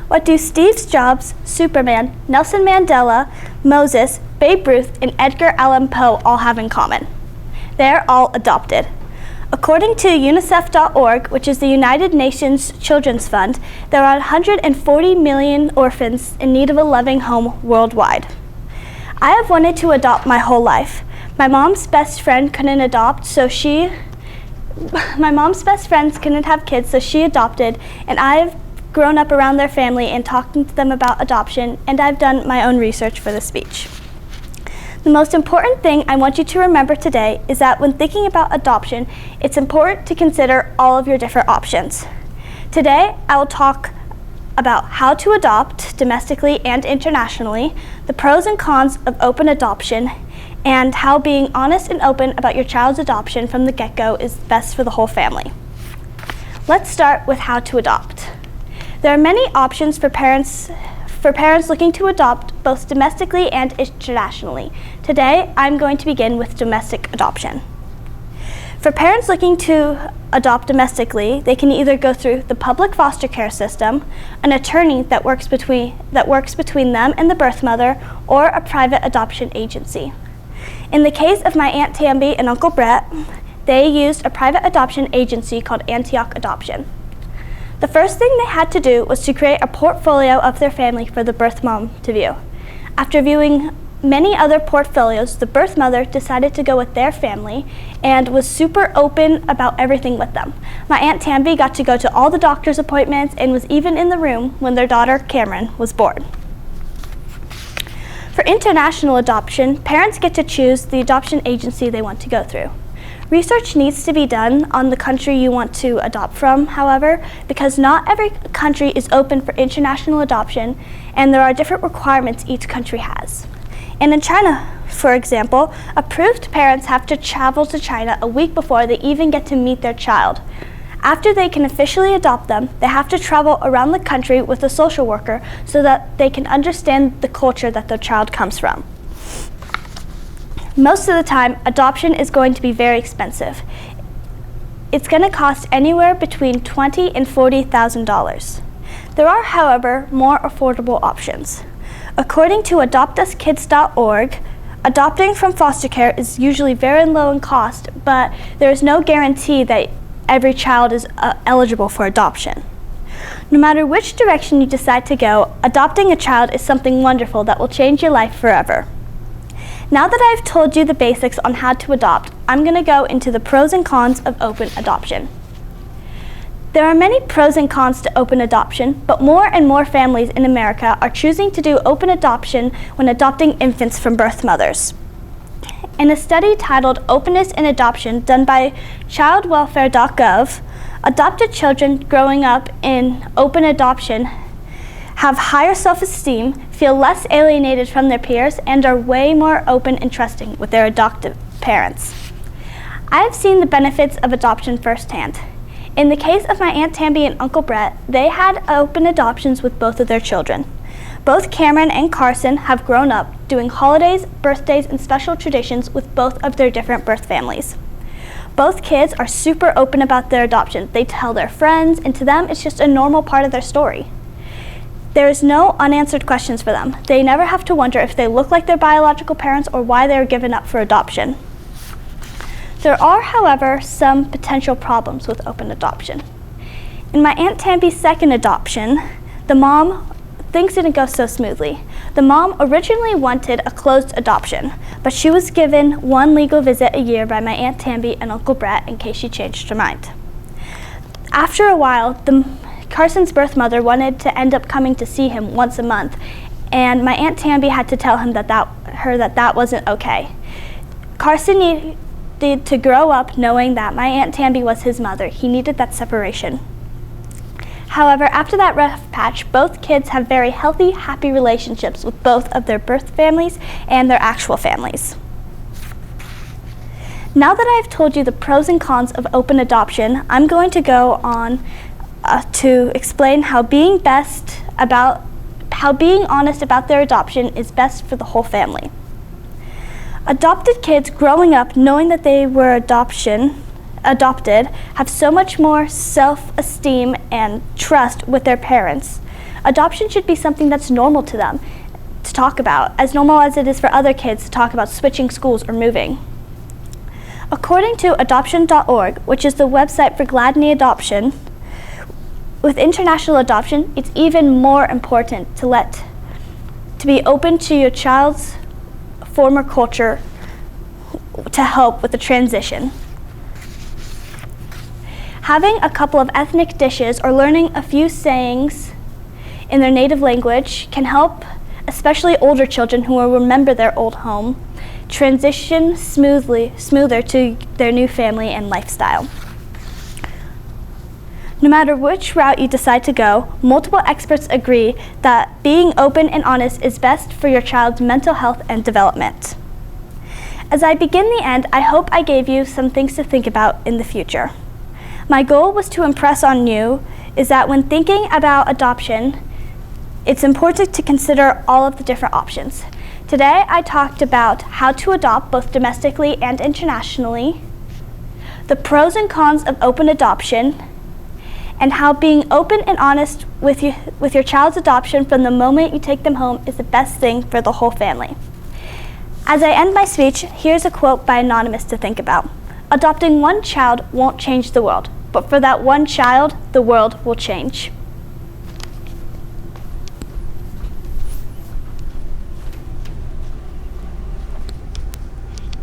What do Steve Jobs, Superman, Nelson Mandela, Moses, Babe Ruth, and Edgar Allan Poe all have in common? They're all adopted. According to UNICEF.org, which is the United Nations Children's Fund, there are 140 million orphans in need of a loving home worldwide. I have wanted to adopt my whole life. My mom's best friend couldn't adopt, my mom's best friends couldn't have kids, so she adopted, and I've grown up around their family and talking to them about adoption, and I've done my own research for the speech. The most important thing I want you to remember today is that when thinking about adoption, it's important to consider all of your different options. Today, I will talk about how to adopt domestically and internationally, the pros and cons of open adoption, and how being honest and open about your child's adoption from the get-go is best for the whole family. Let's start with how to adopt. There are many options for parents looking to adopt both domestically and internationally. Today, I'm going to begin with domestic adoption. For parents looking to adopt domestically, they can either go through the public foster care system, an attorney that works between them and the birth mother, or a private adoption agency. In the case of my Aunt Tamby and Uncle Brett, they used a private adoption agency called Antioch Adoption. The first thing they had to do was to create a portfolio of their family for the birth mom to view. After viewing many other portfolios, the birth mother decided to go with their family and was super open about everything with them. My Aunt Tamby got to go to all the doctor's appointments and was even in the room when their daughter Cameron was born. For international adoption, parents get to choose the adoption agency they want to go through. Research needs to be done on the country you want to adopt from, however, because not every country is open for international adoption, and there are different requirements each country has. And in China, for example, approved parents have to travel to China a week before they even get to meet their child. After they can officially adopt them, they have to travel around the country with a social worker so that they can understand the culture that their child comes from. Most of the time, adoption is going to be very expensive. It's going to cost anywhere between $20,000 and $40,000. There are, however, more affordable options. According to adoptuskids.org, adopting from foster care is usually very low in cost, but there is no guarantee that every child is eligible for adoption. No matter which direction you decide to go, adopting a child is something wonderful that will change your life forever. Now that I've told you the basics on how to adopt, I'm going to go into the pros and cons of open adoption. There are many pros and cons to open adoption, but more and more families in America are choosing to do open adoption when adopting infants from birth mothers. In a study titled Openness in Adoption done by childwelfare.gov, adopted children growing up in open adoption have higher self-esteem, feel less alienated from their peers, and are way more open and trusting with their adoptive parents. I have seen the benefits of adoption firsthand. In the case of my Aunt Tamby and Uncle Brett, they had open adoptions with both of their children. Both Cameron and Carson have grown up doing holidays, birthdays, and special traditions with both of their different birth families. Both kids are super open about their adoption. They tell their friends, and to them, it's just a normal part of their story. There is no unanswered questions for them. They never have to wonder if they look like their biological parents or why they were given up for adoption. There are, however, some potential problems with open adoption. In my Aunt Tamby's second adoption, things didn't go so smoothly. The mom originally wanted a closed adoption, but she was given one legal visit a year by my Aunt Tamby and Uncle Brett in case she changed her mind. After a while, Carson's birth mother wanted to end up coming to see him once a month, and my Aunt Tamby had to tell him that wasn't okay. Carson needed to grow up knowing that my Aunt Tamby was his mother. He needed that separation. However, after that rough patch, both kids have very healthy, happy relationships with both of their birth families and their actual families. Now that I've told you the pros and cons of open adoption, I'm going to go on to explain how being honest about their adoption is best for the whole family. Adopted kids growing up knowing that they were adopted have so much more self-esteem and trust with their parents. Adoption should be something that's normal to them to talk about, as normal as it is for other kids to talk about switching schools or moving. According to adoption.org, which is the website for Gladney Adoption, with international adoption, it's even more important to be open to your child's former culture to help with the transition. Having a couple of ethnic dishes or learning a few sayings in their native language can help, especially older children who will remember their old home, transition smoother to their new family and lifestyle. No matter which route you decide to go, multiple experts agree that being open and honest is best for your child's mental health and development. As I begin the end, I hope I gave you some things to think about in the future. My goal was to impress on you is that when thinking about adoption, it's important to consider all of the different options. Today, I talked about how to adopt both domestically and internationally, the pros and cons of open adoption, and how being open and honest with your child's adoption from the moment you take them home is the best thing for the whole family. As I end my speech, here's a quote by Anonymous to think about. Adopting one child won't change the world, but for that one child, the world will change.